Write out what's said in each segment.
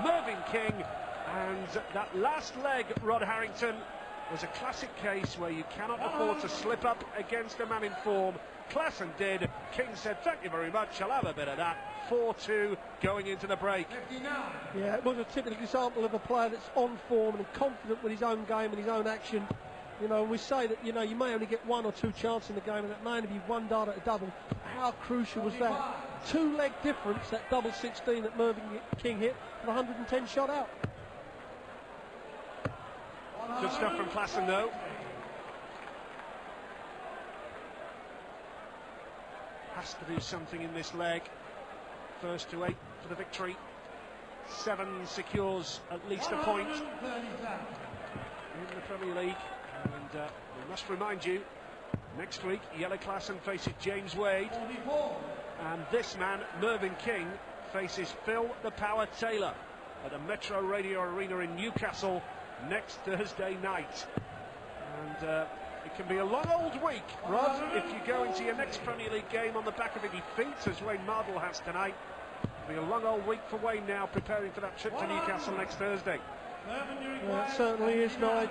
Mervyn King, and that last leg, Rod Harrington, was a classic case where you cannot afford to slip up against a man in form. Klaasen did. King said, "Thank you very much, I'll have a bit of that." 4-2 going into the break. Yeah, it was a typical example of a player that's on form and confident with his own game and his own action. You know, we say that, you know, you may only get one or two chances in the game, and it may only be one dart at a double. How crucial was that? Two-leg difference, that double 16 that Mervyn King hit, and 110 shot out. Good stuff from Klaasen, though. Has to do something in this leg. First to 8 for the victory. 7 secures at least a point in the Premier League. And we must remind you, next week, Jelle Klaasen faces James Wade. And this man, Mervyn King, faces Phil the Power Taylor at the Metro Radio Arena in Newcastle next Thursday night. And it can be a long old week, Rod, if you go into your next Premier League game on the back of a defeat, as Wayne Mardle has tonight. It'll be a long old week for Wayne now, preparing for that trip to Newcastle next Thursday. Well, it certainly is, Nigel.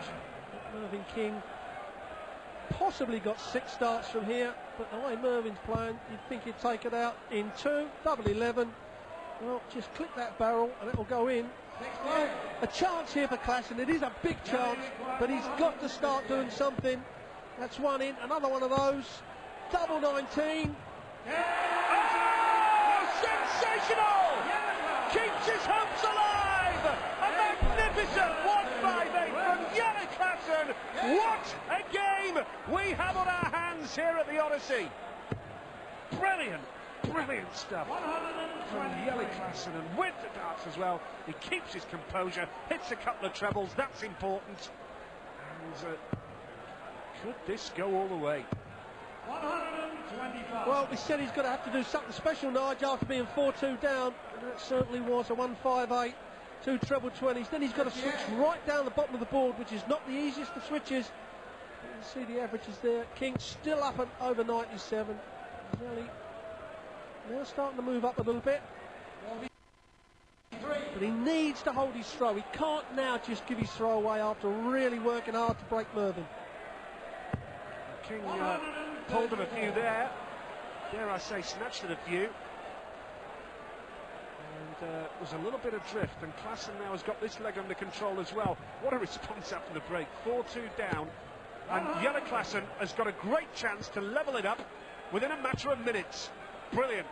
Mervyn King possibly got 6 starts from here, but the way Mervyn's playing, you'd think he'd take it out in 2, double 11. Well, just click that barrel and it'll go in. Well, a chance here for Klaasen. It is a big chance, but he's got to start doing something. That's one in, another one of those. Double 19. Oh, sensational! Keeps his hopes alive! A magnificent 158 from Jelle Klaasen. What a game we have on our hands here at the Odyssey. Brilliant. Brilliant stuff from Jelle Klaasen, and with the darts as well. He keeps his composure, hits a couple of trebles, that's important. And could this go all the way? 125. Well, we said he's going to have to do something special, Nigel, after being 4-2 down, and that certainly was a 158, 2 treble 20s. Then he's got to switch right down the bottom of the board, which is not the easiest of switches. You can see the averages there. King still up at over 97. Jelle now starting to move up a little bit, but he needs to hold his throw. He can't now just give his throw away after really working hard to break Mervyn. King pulled him a few there, dare I say snatched at a few, and was a little bit adrift, and Klaasen now has got this leg under control as well. What a response after the break, 4-2 down, and Jelle Klaasen has got a great chance to level it up within a matter of minutes. Brilliant.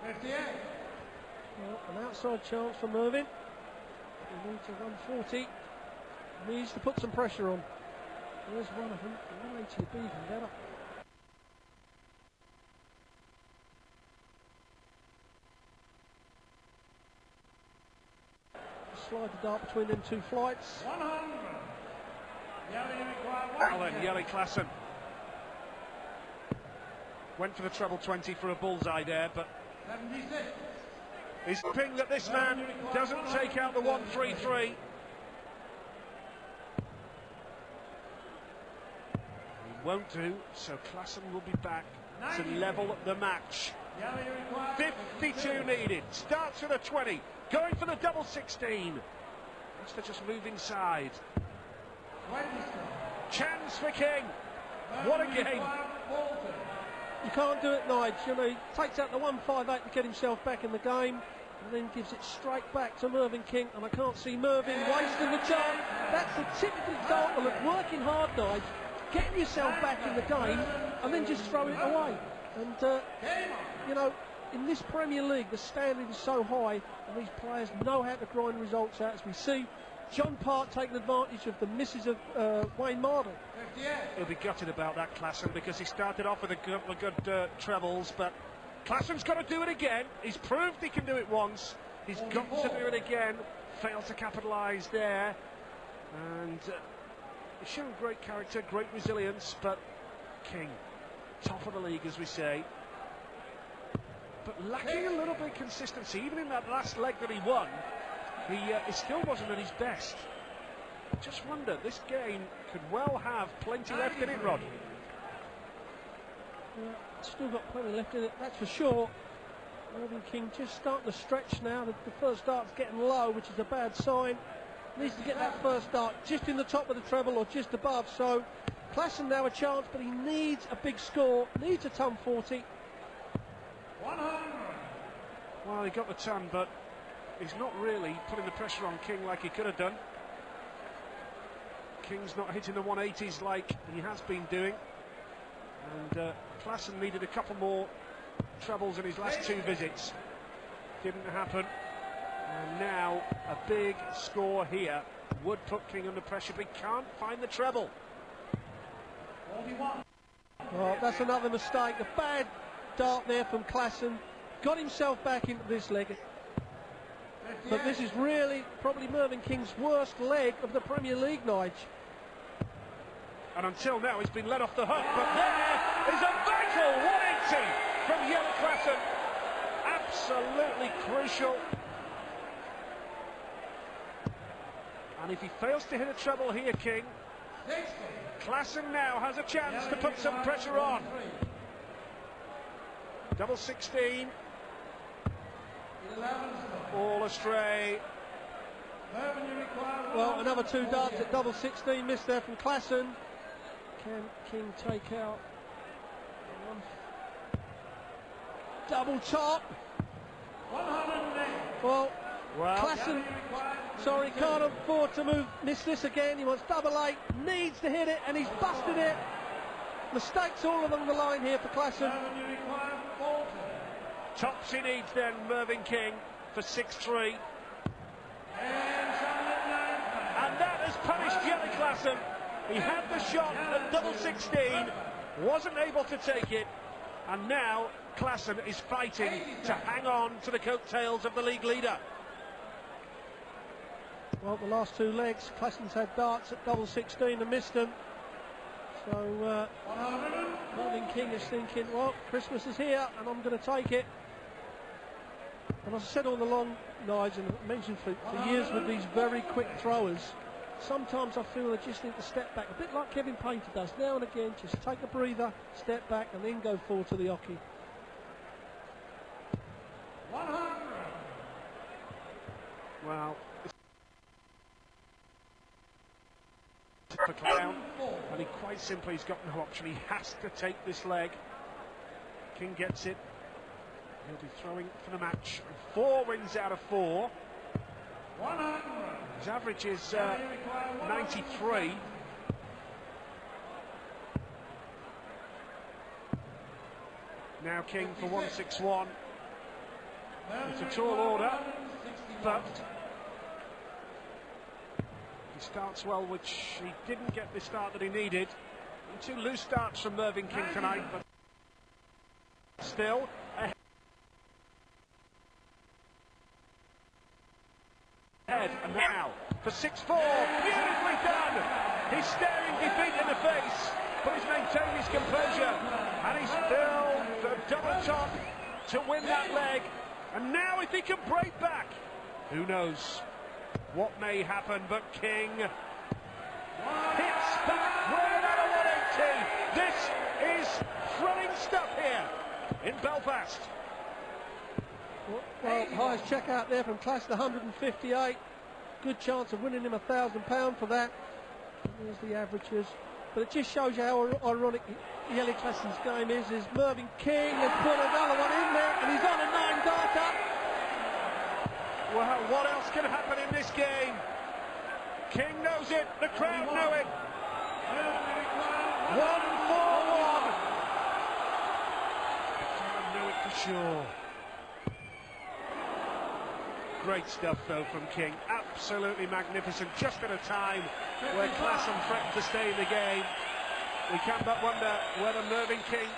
58. Well, an outside chance for Mervyn. He needs to run 40. Needs to put some pressure on. There's one of them. 180 would be even better. Slide the dart between them 2 flights. 100. Alan Jelle Klaasen went for the treble 20 for a bullseye there, but 76. he's hoping that this man doesn't take out the 133. He won't do, so Klaasen will be back to level the match. 52 needed, starts with a 20, going for the double 16. Has to just move inside. Chance for King. What a game. You can't do it, Nigel. You know, he takes out the 158 to get himself back in the game, and then gives it straight back to Mervyn King, and I can't see Mervyn wasting the chance. That's a typical example of working hard, Nigel, getting yourself back in the game, and then just throwing it away. And, you know, in this Premier League, the standard is so high, and these players know how to grind results out, as we see John Park taking advantage of the misses of Wayne Mardle. He'll be gutted about that, Klaasen, because he started off with a couple of good trebles, but Klaasen's got to do it again. He's proved he can do it once. He's got to do it again. Failed to capitalise there. And he's shown great character, great resilience, but King, top of the league, as we say. But lacking a little bit of consistency, even in that last leg that he won. He still wasn't at his best. I just wonder, this game could well have plenty left in it, Rod. Still got plenty left in it, that's for sure. Mervyn King just starting to stretch now. The first dart's getting low, which is a bad sign. Needs to get that first dart just in the top of the treble or just above. So Klaasen now a chance, but he needs a big score, needs a ton 40. 100. Well, he got the ton, but he's not really putting the pressure on King like he could have done. King's not hitting the 180s like he has been doing. And Klaasen needed a couple more trebles in his last two visits. Didn't happen. And now a big score here would put King under pressure, but he can't find the treble. 41. Well, that's another mistake. A bad dart there from Klaasen. Got himself back into this leg. But this is really probably Mervyn King's worst leg of the Premier League, Nige. And until now, he's been let off the hook. But there is a vital 180 from Jelle Klaasen. Absolutely crucial. And if he fails to hit a treble here, King, Klaasen now has a chance to put some pressure on. Double 16. All astray. Well, another two darts at double 16, missed there from Klaasen. Can King take out one? Double top. Well, Klaasen, sorry, can't afford to miss this again. He wants double 8, needs to hit it, and he's busted it. Mistakes all along the line here for Klaasen. Tops he needs then, Mervyn King, for 6-3. And that has punished Jelle Klaasen. He had the shot at double 16, wasn't able to take it, and now Klaasen is fighting to hang on to the coattails of the league leader. Well, the last two legs, Klaasen's had darts at double 16 and missed them. So Mervyn King is thinking, well, Christmas is here and I'm going to take it. And as I said all along, Nige, and I mentioned for years with these very quick throwers, sometimes I feel they just need to step back, a bit like Kevin Painter does now and again, just take a breather, step back and then go forward to the hockey. 100. Well, for Klaasen, and he quite simply has got no option. He has to take this leg. King gets it. He'll be throwing for the match. 4 wins out of 4. 100. His average is 93. Now King for 161. It's a tall order, but he starts well, which he didn't get the start that he needed. And 2 loose starts from Mervyn King tonight, but still ahead. And now for 6-4, beautifully done. He's staring defeat in the face, but he's maintained his composure, and he's filled the double top to win that leg. And now if he can break back, who knows what may happen, but King hits back with another 180. This is thrilling stuff here in Belfast. Well, highest check out there from Klaasen, 158. Good chance of winning him £1,000 for that. There's the averages. But it just shows you how ironic Jelle Klaasen's game is. Mervyn King has put another one in there, and he's on a 9-darter. Well, what else can happen in this game? King knows it, the crowd know it. 1-4-1. Someone knew it for sure. Great stuff though from King, absolutely magnificent, just at a time where Klaasen threatened to stay in the game. We can but wonder whether Mervyn King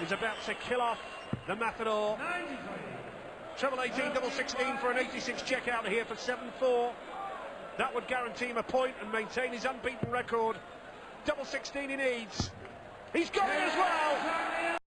is about to kill off the Matador. Treble 18, double 16 for an 86 check out here for 7-4. That would guarantee him a point and maintain his unbeaten record. Double 16 he needs. He's got it as well.